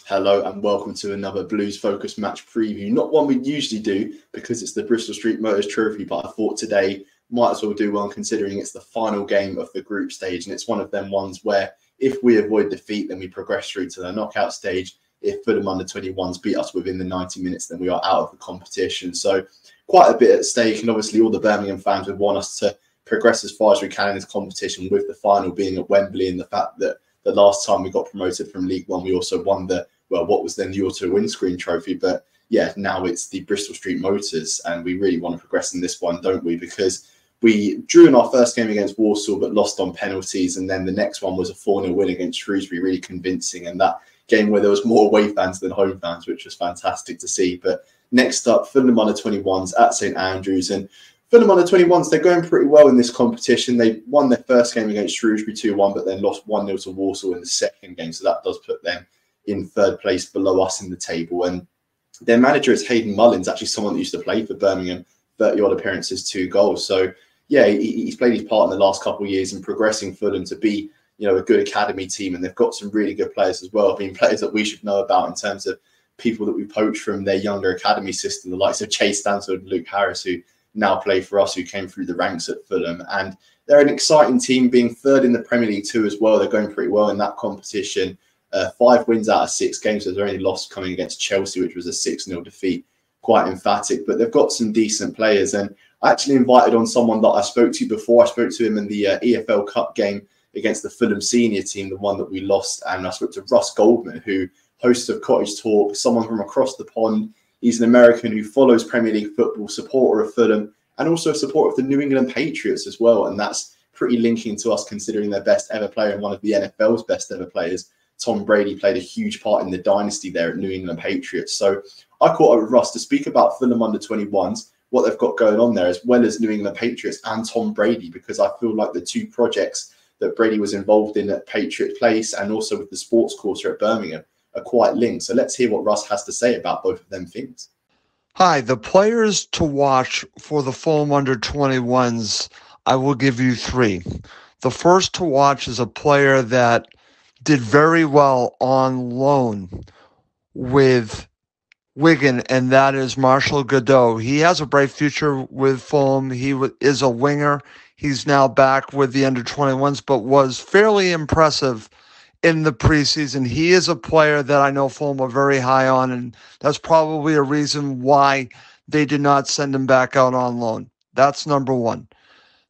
Hello and welcome to another Blues focused match preview. Not one we usually do because it's the Bristol Street Motors Trophy, but I thought today might as well do one considering it's the final game of the group stage, and it's one of them ones where if we avoid defeat, then we progress through to the knockout stage. If Fulham U21s beat us within the 90 minutes, then we are out of the competition. So quite a bit at stake, and obviously all the Birmingham fans would want us to progress as far as we can in this competition, with the final being at Wembley, and the fact that the last time we got promoted from League One, we also won what was then the Auto Windscreen Trophy. But yeah, now it's the Bristol Street Motors, and we really want to progress in this one, don't we? Because we drew in our first game against Walsall, but lost on penalties. And then the next one was a 4-0 win against Shrewsbury, really convincing. And that game where there was more away fans than home fans, which was fantastic to see. But next up, Fulham U21s at St Andrews. And Fulham U21s, they're going pretty well in this competition. They won their first game against Shrewsbury 2-1, but then lost 1-0 to Walsall in the second game. So that does put them in third place below us in the table. And their manager is Hayden Mullins, actually someone that used to play for Birmingham, 30-odd appearances, 2 goals. So yeah, he's played his part in the last couple of years in progressing Fulham to be, a good academy team. And they've got some really good players as well. I mean, players that we should know about in terms of people that we poached from their younger academy system, the likes of Chase Stansford and Luke Harris, who now play for us, who came through the ranks at Fulham. And they're an exciting team, being third in the Premier League too as well. They're going pretty well in that competition. 5 wins out of 6 games. So their only loss coming against Chelsea, which was a 6-0 defeat. Quite emphatic, but they've got some decent players. And I actually invited on someone that I spoke to before. I spoke to him in the EFL Cup game against the Fulham senior team, the one that we lost. And I spoke to Russ Goldman, who hosts of Cottage Talk, someone from across the pond. He's an American who follows Premier League football, supporter of Fulham, and also a supporter of the New England Patriots as well. And that's pretty linking to us, considering their best ever player and one of the NFL's best ever players, Tom Brady, played a huge part in the dynasty there at New England Patriots. So I caught up with Russ to speak about Fulham U21s, what they've got going on there, as well as New England Patriots and Tom Brady, because I feel like the 2 projects that Brady was involved in at Patriot Place and also with the sports quarter at Birmingham are quite linked. So let's hear what Russ has to say about both of them things. Hi, the players to watch for the Fulham U21s, I will give you 3. The first to watch is a player that did very well on loan with Wigan, and that is Marshall Godot. He has a bright future with Fulham. He is a winger. He's now back with the under-21s, but was fairly impressive in the preseason. He is a player that I know Fulham are very high on, and that's probably a reason why they did not send him back out on loan. That's number 1.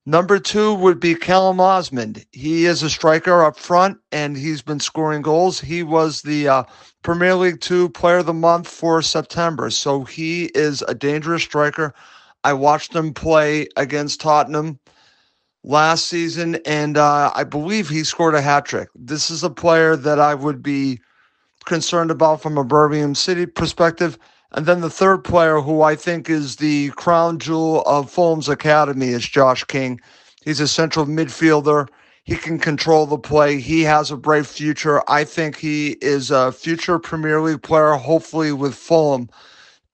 Number 2 would be Callum Osmond. He is a striker up front, and he's been scoring goals. He was the Premier League 2 Player of the Month for September, so he is a dangerous striker. I watched him play against Tottenham last season, and I believe he scored a hat-trick. This is a player that I would be concerned about from a Birmingham City perspective. And then the third player, who I think is the crown jewel of Fulham's academy, is Josh King. He's a central midfielder. He can control the play. He has a bright future. I think he is a future Premier League player, hopefully with Fulham.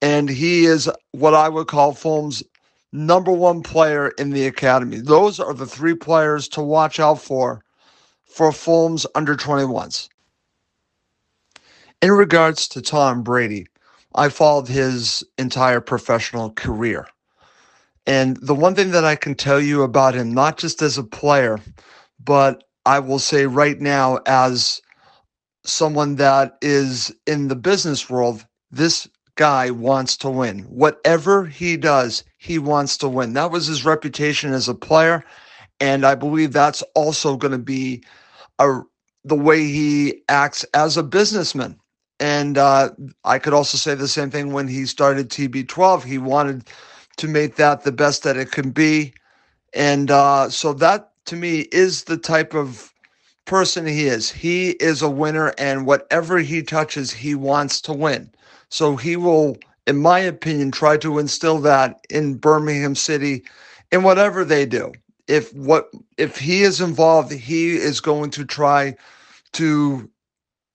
And he is what I would call Fulham's number 1 player in the academy. Those are the 3 players to watch out for Fulham's under-21s. In regards to Tom Brady, I followed his entire professional career. And the one thing that I can tell you about him, not just as a player, but I will say right now as someone that is in the business world, this guy wants to win. Whatever he does, he wants to win. That was his reputation as a player, and I believe that's also going to be the way he acts as a businessman. And I could also say the same thing when he started TB12. He wanted to make that the best that it can be. And so that, to me, is the type of person he is. He is a winner, and whatever he touches, he wants to win. So he will, in my opinion, try to instill that in Birmingham City in whatever they do. If he is involved, he is going to try to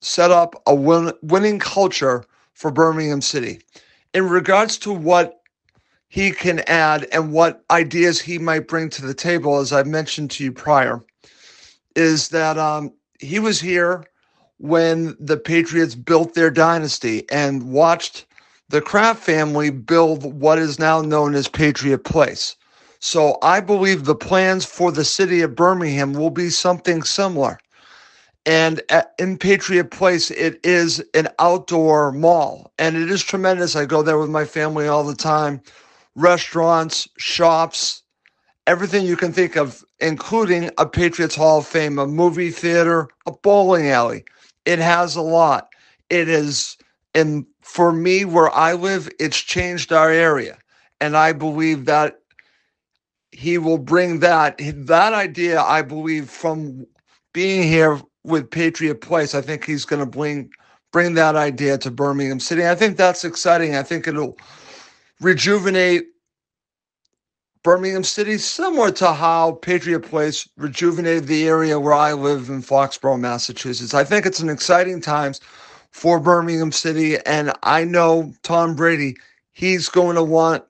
set up a winning culture for Birmingham City. In regards to what he can add and what ideas he might bring to the table, as I mentioned to you prior, is that he was here when the Patriots built their dynasty and watched the Kraft family build what is now known as Patriot Place. So I believe the plans for the city of Birmingham will be something similar. And in Patriot Place, it is an outdoor mall, and it is tremendous. I go there with my family all the time. Restaurants, shops, everything you can think of, including a Patriots Hall of Fame, a movie theater, a bowling alley. It has a lot. It is, and for me, where I live, it's changed our area. And I believe that he will bring that idea, I believe, from being here with Patriot Place. I think he's going to bring that idea to Birmingham City. I think that's exciting. I think it'll rejuvenate Birmingham City, similar to how Patriot Place rejuvenated the area where I live in Foxborough, Massachusetts. I think it's an exciting times for Birmingham City, and I know Tom Brady, he's going to want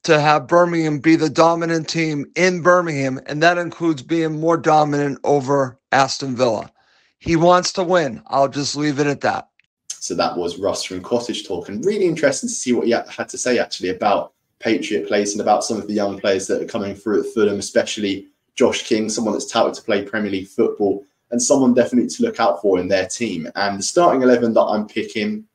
to have Birmingham be the dominant team in Birmingham, and that includes being more dominant over Aston Villa. He wants to win. I'll just leave it at that. So that was Russ from Cottage Talk, and really interesting to see what he had to say actually about Patriot Place and about some of the young players that are coming through at Fulham, especially Josh King, someone that's touted to play Premier League football and someone definitely to look out for in their team. And the starting 11 that I'm picking,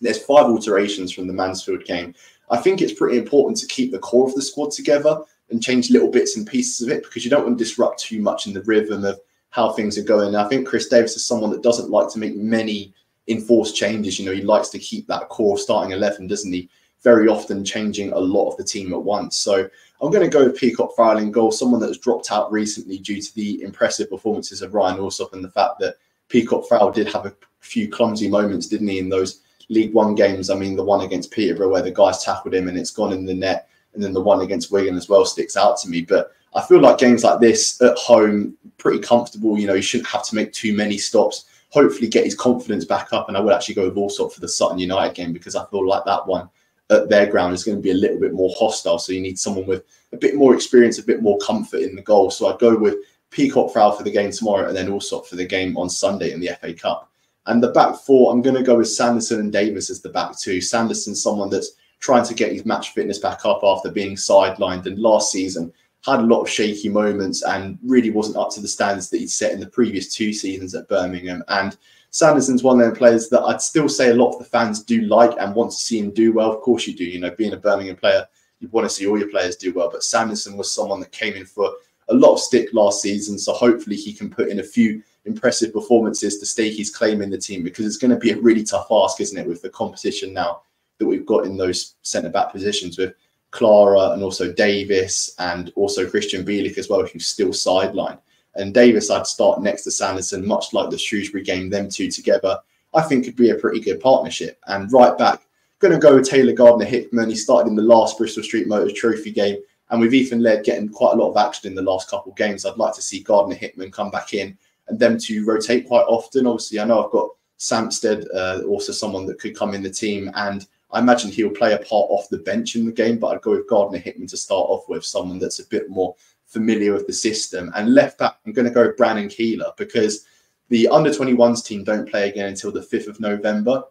there's 5 alterations from the Mansfield game. I think it's pretty important to keep the core of the squad together and change little bits and pieces of it, because you don't want to disrupt too much in the rhythm of how things are going. And I think Chris Davis is someone that doesn't like to make many enforced changes. You know, he likes to keep that core starting 11, doesn't he? Very often changing a lot of the team at once. So I'm going to go with Peacock Farrell in goal, someone that has dropped out recently due to the impressive performances of Ryan Alsop and the fact that Peacock Farrell did have a few clumsy moments, didn't he, in those League One games. I mean, the one against Peterborough where the guys tackled him and it's gone in the net, and then the one against Wigan as well sticks out to me. But I feel like games like this at home, pretty comfortable. You know, you shouldn't have to make too many stops. Hopefully get his confidence back up, and I would actually go with Alsop for the Sutton United game, because I feel like that one at their ground is going to be a little bit more hostile. So you need someone with a bit more experience, a bit more comfort in the goal. So I'd go with Peacock Farrell for the game tomorrow, and then Alsop for the game on Sunday in the FA Cup. And the back 4, I'm going to go with Sanderson and Davis as the back 2. Sanderson's someone that's trying to get his match fitness back up after being sidelined, and last season had a lot of shaky moments and really wasn't up to the standards that he'd set in the previous 2 seasons at Birmingham. And Sanderson's one of them players that I'd still say a lot of the fans do like and want to see him do well. Of course you do. You know, being a Birmingham player, you want to see all your players do well. But Sanderson was someone that came in for a lot of stick last season. So hopefully he can put in a few impressive performances to stake his claim in the team, because it's going to be a really tough ask, isn't it, with the competition now that we've got in those centre-back positions with Clara and also Davis and also Christian Bielik as well, who's still sidelined. And Davis, I'd start next to Sanderson, much like the Shrewsbury game, them two together, I think could be a pretty good partnership. And right back, going to go with Taylor Gardner-Hickman. He started in the last Bristol Street Motors Trophy game, and with Ethan Laird getting quite a lot of action in the last couple of games, I'd like to see Gardner-Hickman come back in and them to rotate quite often. Obviously, I know I've got Samstead, also someone that could come in the team, and I imagine he'll play a part off the bench in the game, but I'd go with Gardner-Hickman to start off with, someone that's a bit more familiar with the system. And left back, I'm going to go with Brannon Keeler, because the under-21s team don't play again until the 5th of November.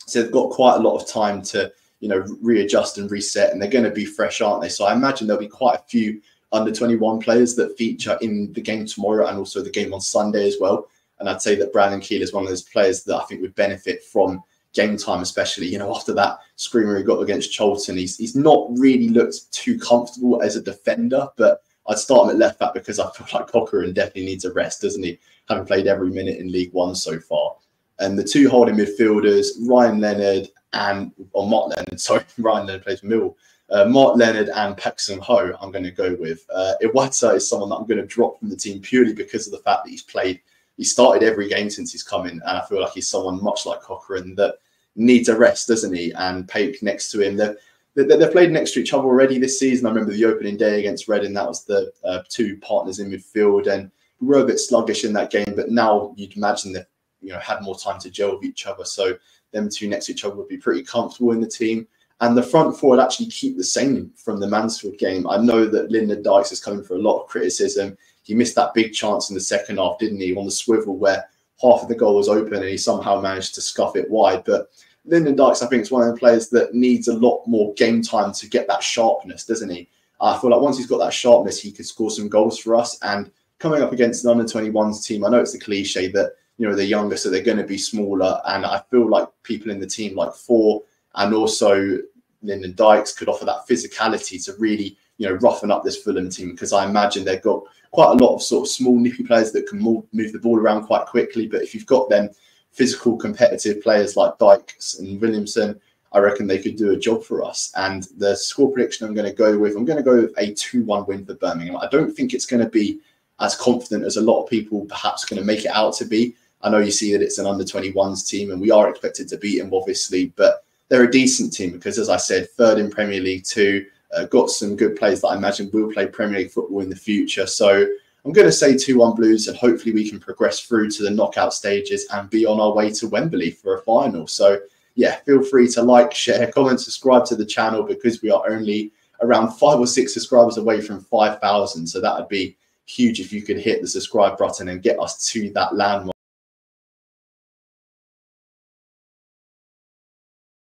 So they've got quite a lot of time to, you know, readjust and reset, and they're going to be fresh, aren't they? So I imagine there'll be quite a few under-21 players that feature in the game tomorrow and also the game on Sunday as well. And I'd say that Brannon Keeler is one of those players that I think would benefit from game time, especially, you know, after that screamer he got against Charlton. He's not really looked too comfortable as a defender, but I'd start him at left back because I feel like Cochrane definitely needs a rest, doesn't he? Having played every minute in League One so far. And the 2 holding midfielders, Ryan Leonard and, or Mark Leonard, sorry, Ryan Leonard plays for Millwall. Mark Leonard and Pak Sung-ho, I'm going to go with. Iwata is someone that I'm going to drop from the team purely because of the fact that he started every game since he's come in, and I feel like he's someone much like Cochrane that needs a rest, doesn't he? And Paik next to him. They've played next to each other already this season. I remember the opening day against Reading, that was the 2 partners in midfield, and we were a bit sluggish in that game, but now you'd imagine they've, you know, had more time to gel with each other. So them 2 next to each other would be pretty comfortable in the team. And the front 4 would actually keep the same from the Mansfield game. I know that Lyndon Dykes is coming for a lot of criticism. He missed that big chance in the second half, didn't he, on the swivel where half of the goal was open and he somehow managed to scuff it wide. But Lyndon Dykes, I think, is one of the players that needs a lot more game time to get that sharpness, doesn't he? I feel like once he's got that sharpness, he could score some goals for us. And coming up against an under-21s team, I know it's a cliche that, you know, they're younger, so they're going to be smaller. And I feel like people in the team like Four and also Lyndon Dykes could offer that physicality to really, you know, roughen up this Fulham team, because I imagine they've got quite a lot of sort of small, nippy players that can move the ball around quite quickly. But if you've got them physical, competitive players like Dykes and Williamson, I reckon they could do a job for us. And the score prediction I'm going to go with a 2-1 win for Birmingham. I don't think it's going to be as confident as a lot of people perhaps going to make it out to be. I know you see that it's an under-21s team and we are expected to beat them, obviously, but they're a decent team because, as I said, third in Premier League 2, got some good players that I imagine will play Premier League football in the future. So I'm going to say 2-1 Blues, and hopefully we can progress through to the knockout stages and be on our way to Wembley for a final. So yeah, feel free to like, share, comment, subscribe to the channel, because we are only around 5 or 6 subscribers away from 5,000. So that would be huge if you could hit the subscribe button and get us to that landmark.